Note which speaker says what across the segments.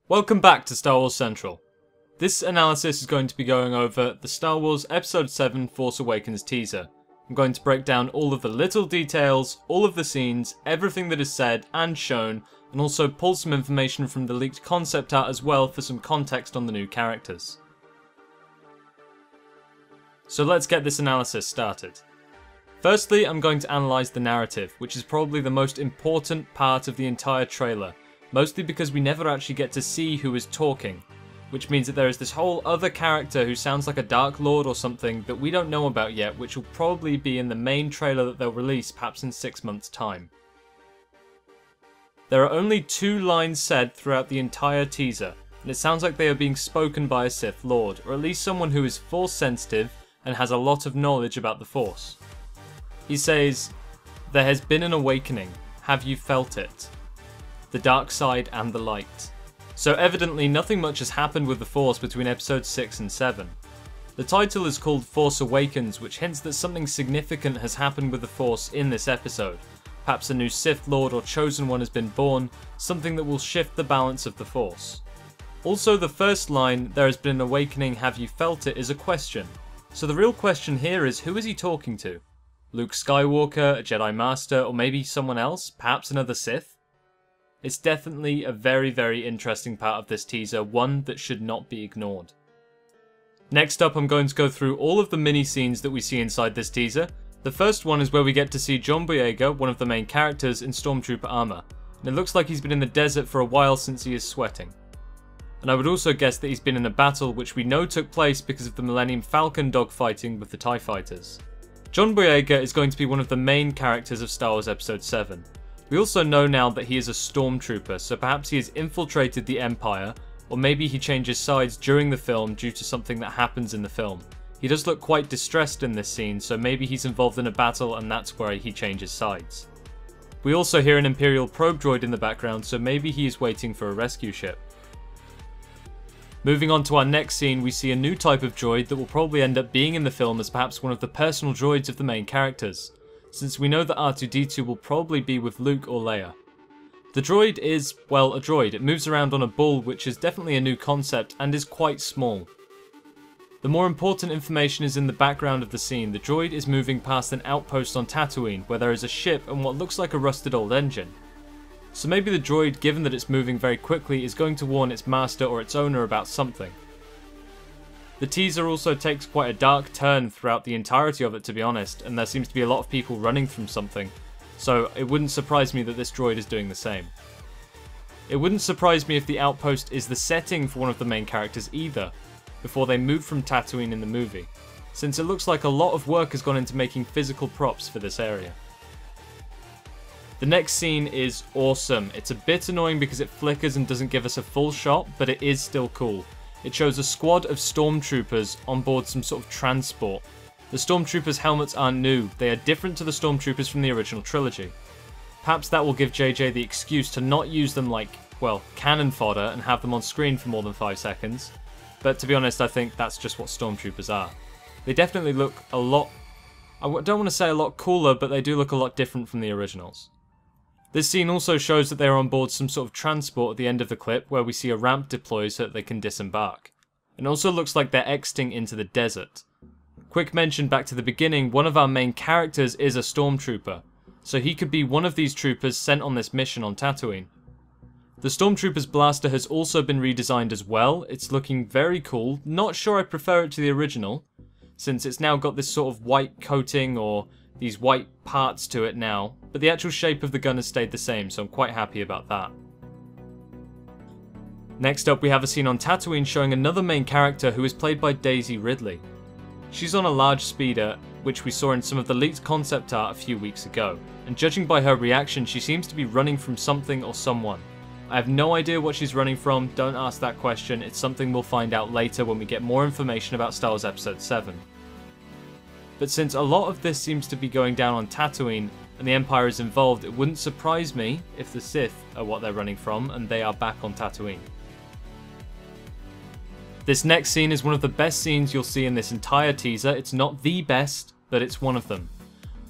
Speaker 1: Welcome back to Star Wars Central. This analysis is going to be going over the Star Wars Episode 7 Force Awakens teaser. I'm going to break down all of the little details, all of the scenes, everything that is said and shown, and also pull some information from the leaked concept art as well for some context on the new characters. So let's get this analysis started. Firstly, I'm going to analyse the narrative, which is probably the most important part of the entire trailer. Mostly because we never actually get to see who is talking, which means that there is this whole other character who sounds like a Dark Lord or something that we don't know about yet, which will probably be in the main trailer that they'll release perhaps in 6 months' time. There are only 2 lines said throughout the entire teaser, and it sounds like they are being spoken by a Sith Lord, or at least someone who is Force sensitive and has a lot of knowledge about the Force. He says, "There has been an awakening. Have you felt it? The dark side and the light." So evidently nothing much has happened with the Force between episodes 6 and 7. The title is called Force Awakens, which hints that something significant has happened with the Force in this episode. Perhaps a new Sith Lord or Chosen One has been born, something that will shift the balance of the Force. Also, the first line, "There has been an awakening, have you felt it?" is a question. So the real question here is, who is he talking to? Luke Skywalker, a Jedi Master, or maybe someone else? Perhaps another Sith? It's definitely a very, very interesting part of this teaser, one that should not be ignored. Next up, I'm going to go through all of the mini scenes that we see inside this teaser. The first one is where we get to see John Boyega, one of the main characters, in Stormtrooper armor, and it looks like he's been in the desert for a while since he is sweating. And I would also guess that he's been in a battle which we know took place because of the Millennium Falcon dogfighting with the TIE Fighters. John Boyega is going to be one of the main characters of Star Wars Episode 7. We also know now that he is a stormtrooper, so perhaps he has infiltrated the Empire, or maybe he changes sides during the film due to something that happens in the film. He does look quite distressed in this scene, so maybe he's involved in a battle and that's where he changes sides. We also hear an Imperial probe droid in the background, so maybe he is waiting for a rescue ship. Moving on to our next scene, we see a new type of droid that will probably end up being in the film as perhaps one of the personal droids of the main characters, since we know that R2-D2 will probably be with Luke or Leia. The droid is, well, a droid. It moves around on a bull, which is definitely a new concept and is quite small. The more important information is in the background of the scene. The droid is moving past an outpost on Tatooine, where there is a ship and what looks like a rusted old engine. So maybe the droid, given that it's moving very quickly, is going to warn its master or its owner about something. The teaser also takes quite a dark turn throughout the entirety of it, to be honest, and there seems to be a lot of people running from something, so it wouldn't surprise me that this droid is doing the same. It wouldn't surprise me if the outpost is the setting for one of the main characters either, before they move from Tatooine in the movie, since it looks like a lot of work has gone into making physical props for this area. The next scene is awesome. It's a bit annoying because it flickers and doesn't give us a full shot, but it is still cool. It shows a squad of stormtroopers on board some sort of transport. The stormtroopers' helmets aren't new, they are different to the stormtroopers from the original trilogy. Perhaps that will give JJ the excuse to not use them like, well, cannon fodder and have them on screen for more than 5 seconds. But to be honest, I think that's just what stormtroopers are. They definitely look a lot, I don't want to say a lot cooler, but they do look a lot different from the originals. This scene also shows that they are on board some sort of transport at the end of the clip, where we see a ramp deploy so that they can disembark. It also looks like they're exiting into the desert. Quick mention back to the beginning, one of our main characters is a stormtrooper, so he could be one of these troopers sent on this mission on Tatooine. The stormtrooper's blaster has also been redesigned as well. It's looking very cool. Not sure I prefer it to the original, since it's now got this sort of white coating or these white parts to it now, but the actual shape of the gun has stayed the same, so I'm quite happy about that. Next up, we have a scene on Tatooine showing another main character who is played by Daisy Ridley. She's on a large speeder, which we saw in some of the leaked concept art a few weeks ago, and judging by her reaction, she seems to be running from something or someone. I have no idea what she's running from, don't ask that question, it's something we'll find out later when we get more information about Star Wars Episode 7. But since a lot of this seems to be going down on Tatooine, and the Empire is involved, it wouldn't surprise me if the Sith are what they're running from, and they are back on Tatooine. This next scene is one of the best scenes you'll see in this entire teaser. It's not the best, but it's one of them.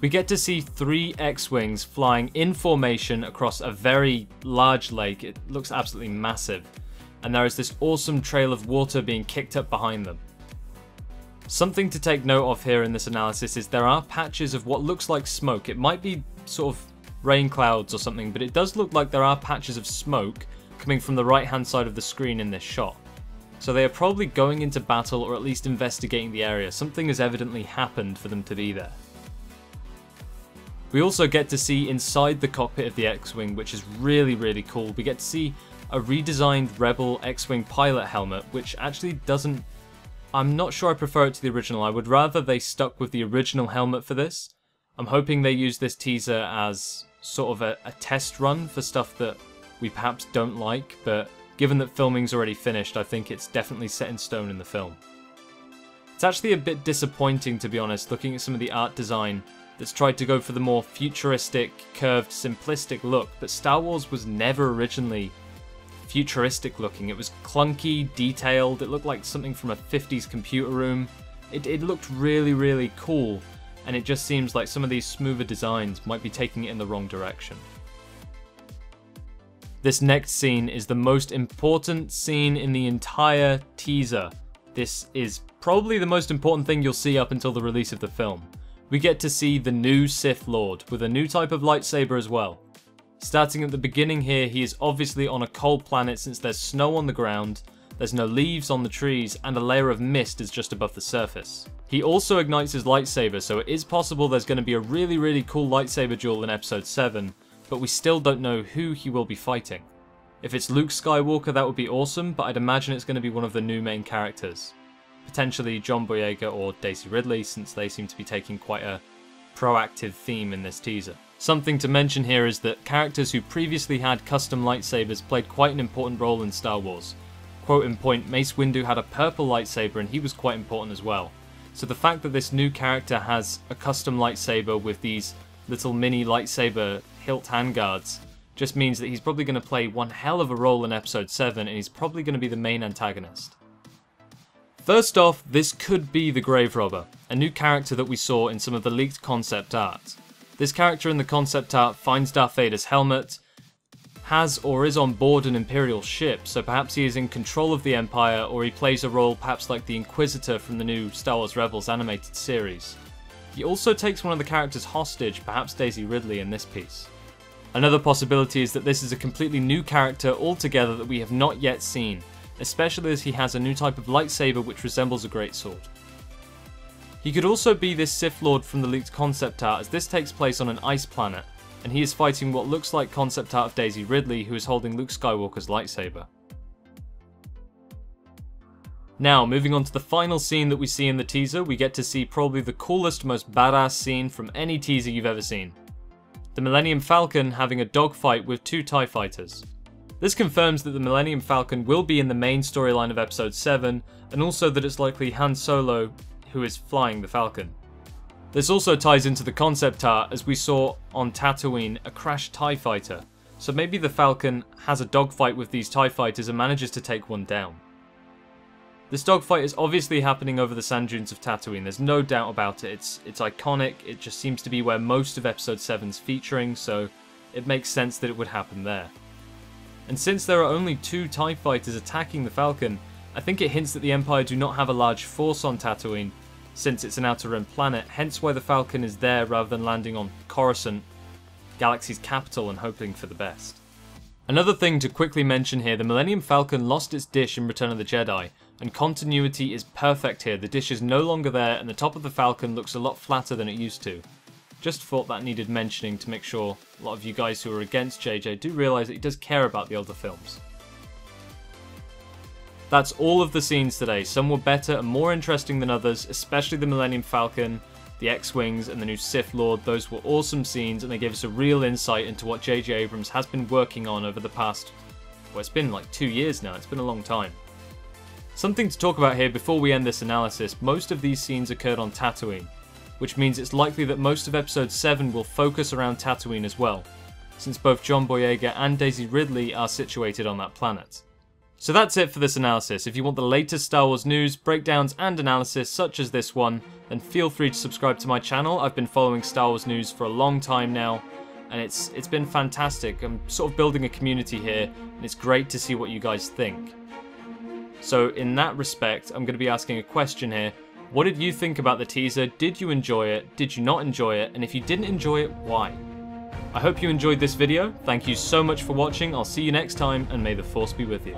Speaker 1: We get to see 3 X-Wings flying in formation across a very large lake. It looks absolutely massive. and there is this awesome trail of water being kicked up behind them. Something to take note of here in this analysis is there are patches of what looks like smoke. It might be sort of rain clouds or something, but it does look like there are patches of smoke coming from the right hand side of the screen in this shot. So they are probably going into battle or at least investigating the area. Something has evidently happened for them to be there. We also get to see inside the cockpit of the X-Wing, which is really cool. We get to see a redesigned Rebel X-Wing pilot helmet, which actually doesn't... I'm not sure I prefer it to the original. I would rather they stuck with the original helmet for this. I'm hoping they use this teaser as sort of a test run for stuff that we perhaps don't like, but given that filming's already finished, I think it's definitely set in stone in the film. It's actually a bit disappointing, to be honest, looking at some of the art design that's tried to go for the more futuristic, curved, simplistic look, but Star Wars was never originally futuristic looking. It was clunky, detailed, it looked like something from a 50s computer room. It looked really cool, and it just seems like some of these smoother designs might be taking it in the wrong direction. This next scene is the most important scene in the entire teaser. This is probably the most important thing you'll see up until the release of the film. We get to see the new Sith Lord, with a new type of lightsaber as well. Starting at the beginning here, he is obviously on a cold planet since there's snow on the ground, there's no leaves on the trees, and a layer of mist is just above the surface. He also ignites his lightsaber, so it is possible there's going to be a really cool lightsaber duel in Episode 7, but we still don't know who he will be fighting. If it's Luke Skywalker, that would be awesome, but I'd imagine it's going to be one of the new main characters. Potentially John Boyega or Daisy Ridley, since they seem to be taking quite a proactive theme in this teaser. Something to mention here is that characters who previously had custom lightsabers played quite an important role in Star Wars. Quote in point, Mace Windu had a purple lightsaber and he was quite important as well. So the fact that this new character has a custom lightsaber with these little mini lightsaber hilt handguards just means that he's probably going to play one hell of a role in Episode 7, and he's probably going to be the main antagonist. First off, this could be the Grave Robber, a new character that we saw in some of the leaked concept art. This character in the concept art finds Darth Vader's helmet, has or is on board an Imperial ship, so perhaps he is in control of the Empire, or he plays a role perhaps like the Inquisitor from the new Star Wars Rebels animated series. He also takes one of the characters hostage, perhaps Daisy Ridley in this piece. Another possibility is that this is a completely new character altogether that we have not yet seen, especially as he has a new type of lightsaber which resembles a greatsword. He could also be this Sith Lord from the leaked concept art, as this takes place on an ice planet, and he is fighting what looks like concept art of Daisy Ridley, who is holding Luke Skywalker's lightsaber. Now, moving on to the final scene that we see in the teaser, we get to see probably the coolest, most badass scene from any teaser you've ever seen. The Millennium Falcon having a dogfight with two TIE fighters. This confirms that the Millennium Falcon will be in the main storyline of Episode 7, and also that it's likely Han Solo who is flying the Falcon. This also ties into the concept art, as we saw on Tatooine a crashed TIE fighter, so maybe the Falcon has a dogfight with these TIE fighters and manages to take one down. This dogfight is obviously happening over the sand dunes of Tatooine, there's no doubt about it. It's iconic, it just seems to be where most of Episode 7's featuring, so it makes sense that it would happen there. And since there are only two TIE fighters attacking the Falcon, I think it hints that the Empire do not have a large force on Tatooine, since it's an Outer Rim planet, hence why the Falcon is there rather than landing on Coruscant, Galaxy's capital, and hoping for the best. Another thing to quickly mention here, the Millennium Falcon lost its dish in Return of the Jedi, and continuity is perfect here. The dish is no longer there, and the top of the Falcon looks a lot flatter than it used to. Just thought that needed mentioning to make sure a lot of you guys who are against JJ do realise that he does care about the older films. That's all of the scenes today. Some were better and more interesting than others, especially the Millennium Falcon, the X-Wings, and the new Sith Lord. Those were awesome scenes, and they gave us a real insight into what JJ Abrams has been working on over the past, well, it's been like 2 years now, it's been a long time. Something to talk about here before we end this analysis, most of these scenes occurred on Tatooine, which means it's likely that most of Episode 7 will focus around Tatooine as well, since both John Boyega and Daisy Ridley are situated on that planet. So that's it for this analysis. If you want the latest Star Wars news, breakdowns and analysis such as this one, then feel free to subscribe to my channel. I've been following Star Wars news for a long time now, and it's been fantastic. I'm sort of building a community here, and it's great to see what you guys think. So in that respect, I'm going to be asking a question here. What did you think about the teaser? Did you enjoy it? Did you not enjoy it? And if you didn't enjoy it, why? I hope you enjoyed this video. Thank you so much for watching. I'll see you next time, and may the Force be with you.